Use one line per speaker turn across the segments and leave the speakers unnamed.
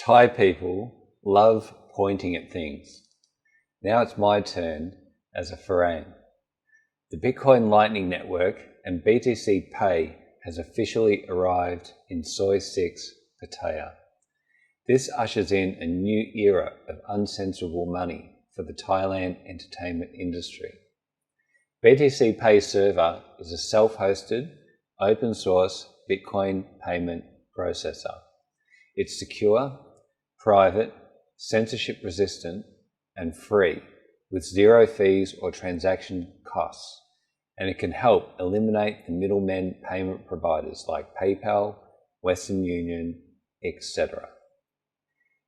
Thai people love pointing at things. Now it's my turn as a farang. The Bitcoin Lightning Network and BTCPay has officially arrived in Soi 6, Pattaya. This ushers in a new era of uncensorable money for the Thailand entertainment industry. BTCPay server is a self-hosted, open-source Bitcoin payment processor. It's secure, private, censorship-resistant, and free, with zero fees or transaction costs, and it can help eliminate the middlemen payment providers like PayPal, Western Union, etc.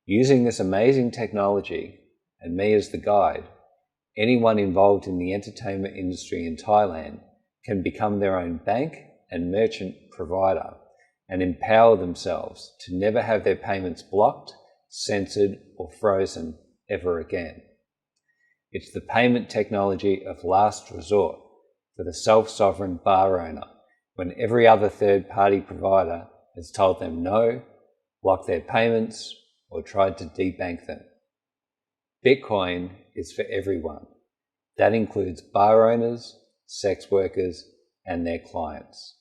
Using this amazing technology, and me as the guide, anyone involved in the entertainment industry in Thailand can become their own bank and merchant provider and empower themselves to never have their payments blocked, censored, or frozen ever again. It's the payment technology of last resort for the self-sovereign bar owner when every other third-party provider has told them no, blocked their payments, or tried to debank them. Bitcoin is for everyone. That includes bar owners, sex workers, and their clients.